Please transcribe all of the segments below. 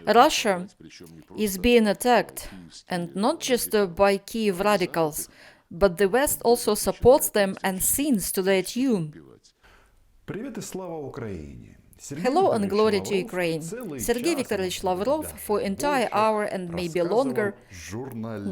Russia is being attacked, and not just by Kiev radicals, but the West also supports them and sings to their tune. Hello and glory to Ukraine. Sergey Viktorovich Lavrov, for an entire hour and maybe longer,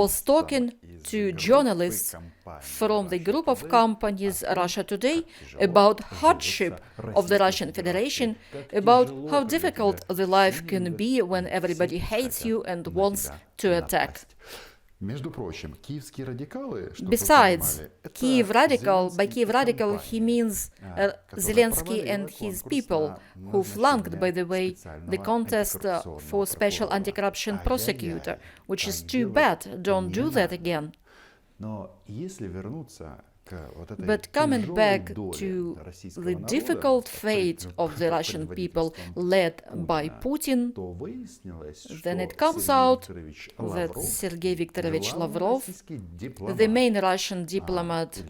was talking to journalists from the group of companies Russia Today about hardship of the Russian Federation, about how difficult the life can be when everybody hates you and wants to attack. Besides, Kiev radical, by Kiev radical he means Zelensky and his people, who flunked, by the way, the contest for special anti-corruption prosecutor, which is too bad. Don't do that again. But coming back to the difficult fate of the Russian people led by Putin, then it comes out that Sergey Viktorovich Lavrov, the main Russian diplomat,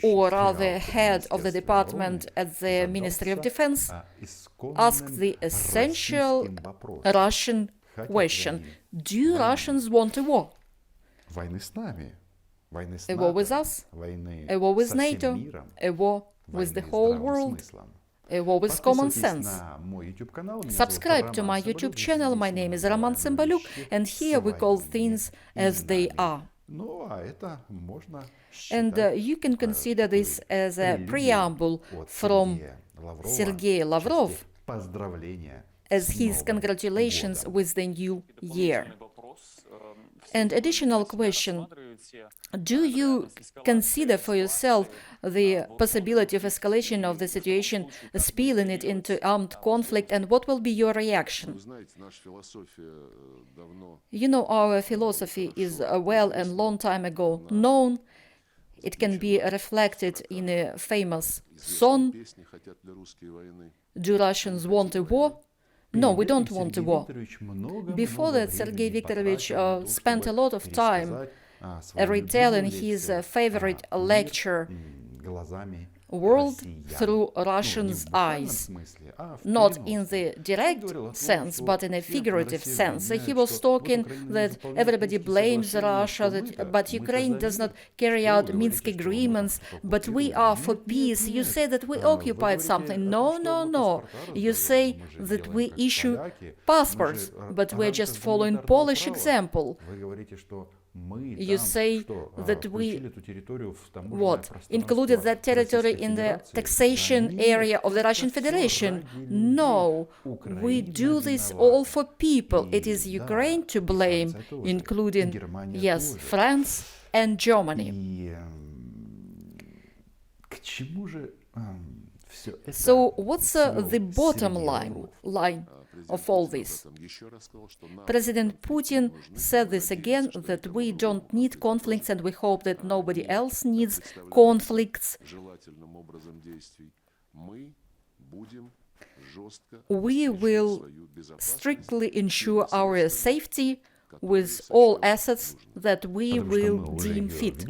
or rather head of the department at the Ministry of Defense, asked the essential Russian question: do Russians want a war? A war with us, a war with NATO, a war with the whole world, a war with common sense. Subscribe to my YouTube channel. My name is Tsymbaliuk, and here we call things as they are. And you can consider this as a preamble from Sergey Lavrov as his congratulations with the new year. And additional question: do you consider for yourself the possibility of escalation of the situation, spilling it into armed conflict, and what will be your reaction? You know, our philosophy is well and long time ago known. It can be reflected in a famous song, "Do Russians want a war?" No, we don't want a war. Before that, Sergey Viktorovich spent a lot of time retelling his favorite lecture, "World Through Russians' Eyes," not in the direct sense, but in a figurative sense. He was talking that everybody blames Russia, but Ukraine does not carry out Minsk agreements, but we are for peace. You say that we occupied something. No, no, no. You say that we issue passports, but we're just following Polish example. You say that we, included that territory in the taxation area of the Russian Federation. No, we do this all for people. It is Ukraine to blame, including, yes, France and Germany. So what's the bottom line of all this? President Putin said this again, that we don't need conflicts and we hope that nobody else needs conflicts. We will strictly ensure our safety with all assets that we will deem fit,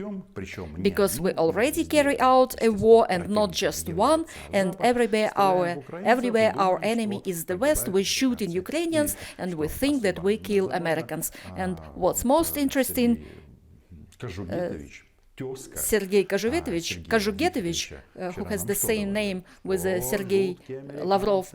because we already carry out a war, and not just one, and everywhere our enemy is the West. We shoot in Ukrainians and we think that we kill Americans. And what's most interesting, Sergey Kajugetovich, who has the same name with Sergey Lavrov,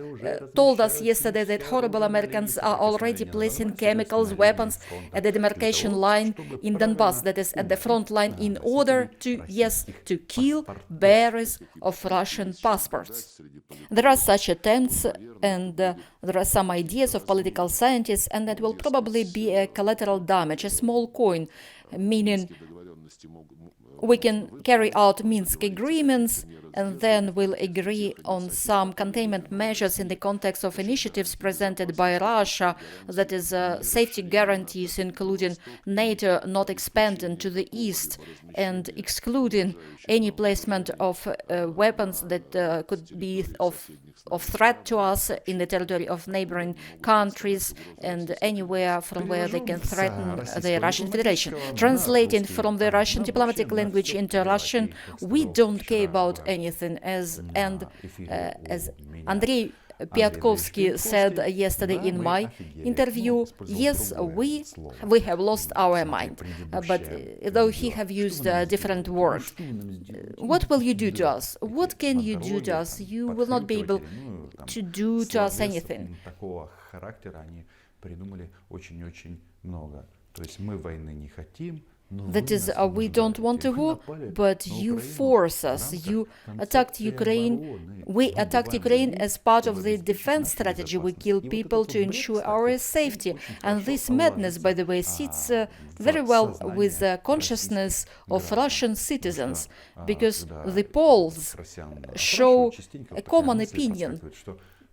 told us yesterday that horrible Americans are already placing chemicals, weapons at the demarcation line in Donbass, that is at the front line, in order to, yes, to kill bearers of Russian passports. There are such attempts, and there are some ideas of political scientists, and that will probably be a collateral damage, a small coin, meaning we can carry out Minsk agreements and then we'll agree on some containment measures in the context of initiatives presented by Russia, that is safety guarantees, including NATO not expanding to the east and excluding any placement of weapons that could be of threat to us in the territory of neighboring countries and anywhere from where they can threaten the Russian Federation. Translating from the Russian diplomatic language into Russian, we don't care about anything, as Andrei Piatkovsky said yesterday in my interview, yes, we have lost our mind. But though he have used a different word, what will you do to us? What can you do to us? You will not be able to do to us anything. That is, we don't want a war, but you force us. You attacked Ukraine. We attacked Ukraine as part of the defense strategy. We kill people to ensure our safety. And this madness, by the way, sits very well with the consciousness of Russian citizens, because the polls show a common opinion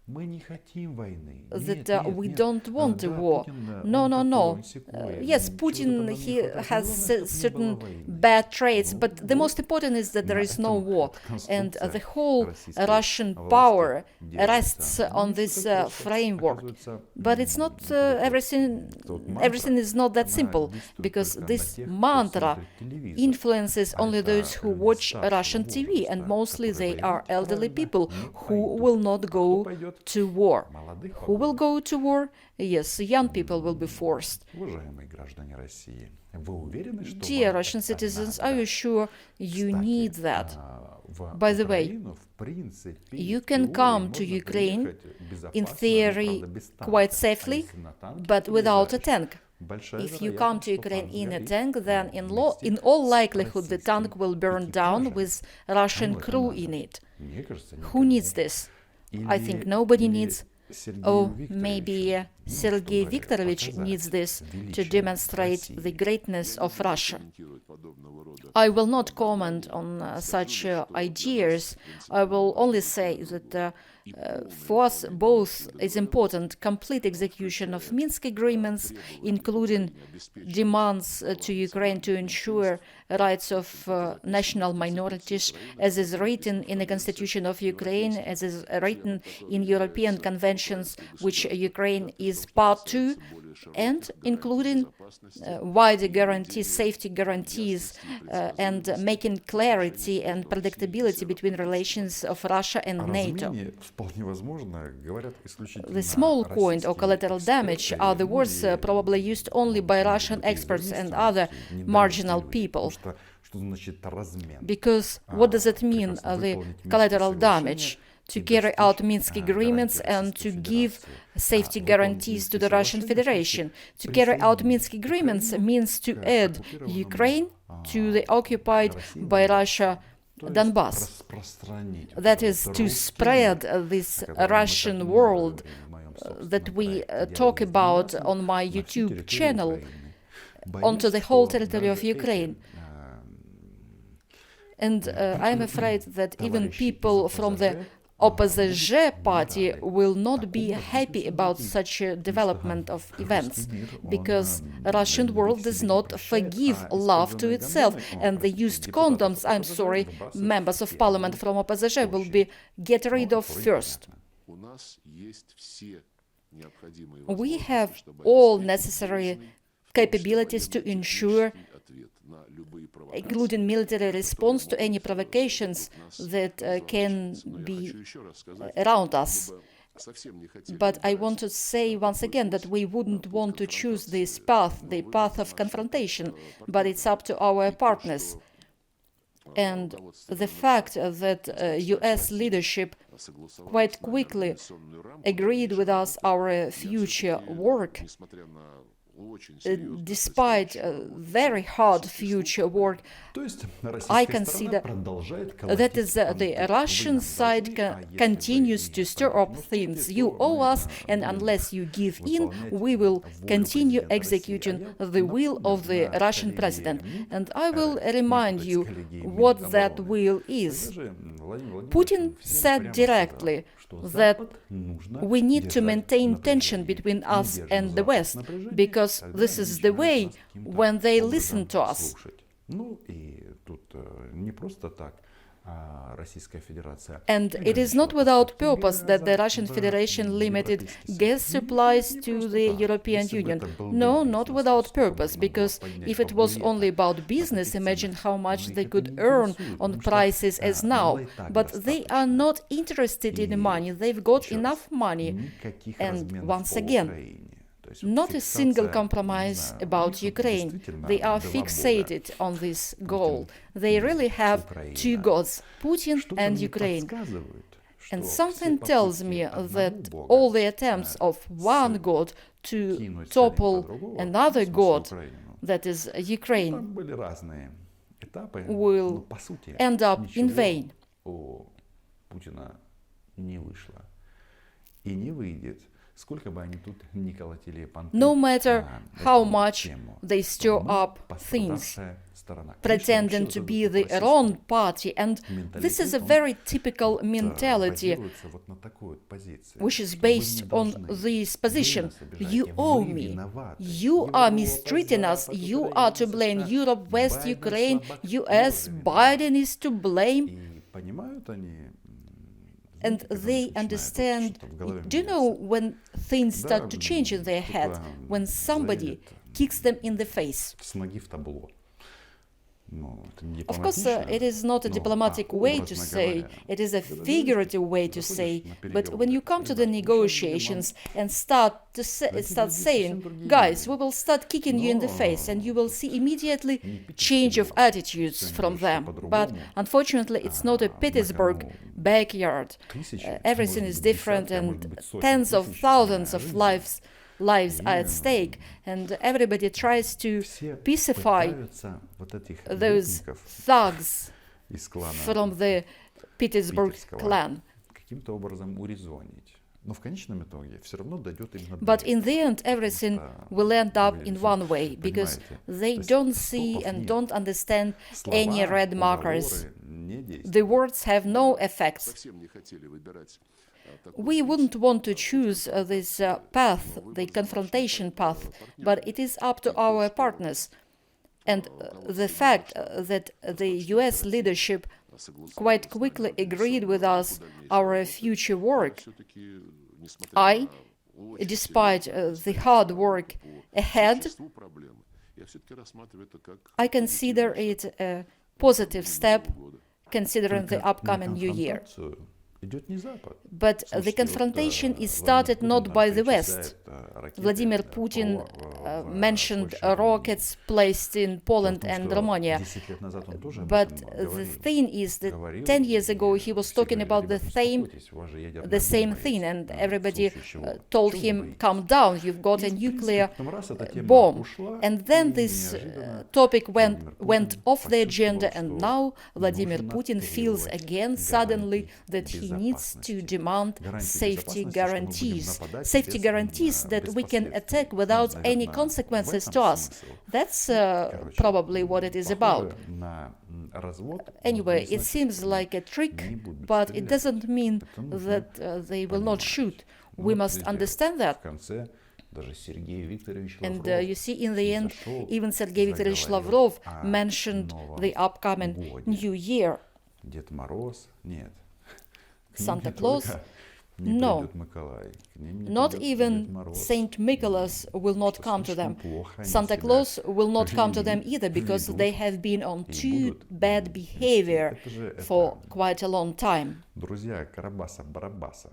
that we don't want a war. No. Yes, Putin, he has certain bad traits, but the most important is that there is no war. And the whole Russian power rests on this framework. But it's not everything is not that simple, because this mantra influences only those who watch Russian TV, and mostly they are elderly people who will not go to war. Who will go to war? Yes, young people will be forced. Dear Russian citizens, are you sure you need that? By the way, you can come to Ukraine, in theory, quite safely, but without a tank. If you come to Ukraine in a tank, then in all likelihood the tank will burn down with Russian crew in it. Who needs this? I think nobody needs. Or maybe Sergey Viktorovich needs this to demonstrate the greatness of Russia. I will not comment on such ideas. I will only say that for us both is important complete execution of Minsk agreements, including demands to Ukraine to ensure rights of national minorities, as is written in the Constitution of Ukraine, as is written in European conventions which Ukraine is part to, and including wider guarantees, safety guarantees, and making clarity and predictability between relations of Russia and NATO. The small point or collateral damage are the words probably used only by Russian experts and other marginal people. Because what does it mean, the collateral damage? To carry out Minsk agreements and to give safety guarantees to the Russian Federation. To carry out Minsk agreements means to add Ukraine to the occupied by Russia Donbass. That is to spread this Russian world that we talk about on my YouTube channel onto the whole territory of Ukraine. And I'm afraid that even people from the opposition party will not be happy about such a development of events, because Russian world does not forgive love to itself, and the used condoms, I'm sorry, members of parliament from opposition will be get rid of first. We have all necessary capabilities to ensure, including military response to any provocations that can be around us. But I want to say once again that we wouldn't want to choose this path, the path of confrontation, but it's up to our partners. And the fact that US leadership quite quickly agreed with us our future work, despite very hard future work, I consider that is the Russian side continues to stir up things. You owe us, and unless you give in, we will continue executing the will of the Russian president. And I will remind you what that will is. Putin said directly that we need to maintain tension between us and the West, because this is the way when they listen to us. And it is not without purpose that the Russian Federation limited gas supplies to the European Union. No, not without purpose, because if it was only about business, imagine how much they could earn on prices as now. But they are not interested in money. They've got enough money. And once again, not a single compromise about Ukraine. They are fixated on this goal. They really have two gods, Putin and Ukraine. And something tells me that all the attempts of one god to topple another god, that is Ukraine, will end up in vain. No matter how much they stir up things, pretending to be their own party, and this is a very typical mentality, which is based on this position. You owe me, you are mistreating us, you are to blame, Europe, West, Ukraine, US, Biden is to blame. And they understand, do you know when things start to change in their head? When somebody kicks them in the face. Of course, it is not a diplomatic way to say, it is a figurative way to say, but when you come to the negotiations and start saying, guys, we will start kicking you in the face, and you will see immediately change of attitudes from them. But unfortunately, it's not a Petersburg backyard. Everything is different, and tens of thousands of lives are at stake, and everybody tries to pacify those thugs from the Petersburg clan. But in the end, everything will end up in one way, because they don't see and don't understand any red markers. The words have no effects. We wouldn't want to choose this path, the confrontation path, but it is up to our partners. And the fact that the US leadership quite quickly agreed with us our future work, despite the hard work ahead, I consider it a positive step considering the upcoming new year. But the confrontation is started not by the West. Vladimir Putin mentioned rockets placed in Poland and Romania. But the thing is that 10 years ago he was talking about the same thing, and everybody told him, calm down, you've got a nuclear bomb. And then this topic went off the agenda, and now Vladimir Putin feels again suddenly that he needs to demand safety guarantees that we can attack without any consequences to us. That's probably what it is about. Anyway, it seems like a trick, but it doesn't mean that they will not shoot. We must understand that. And you see, in the end, even Sergey Viktorovich Lavrov mentioned the upcoming New Year. Santa Claus? No, not even Saint Nicholas will not come to them. Santa Claus will not come to them either, because they have been on too bad behavior for quite a long time.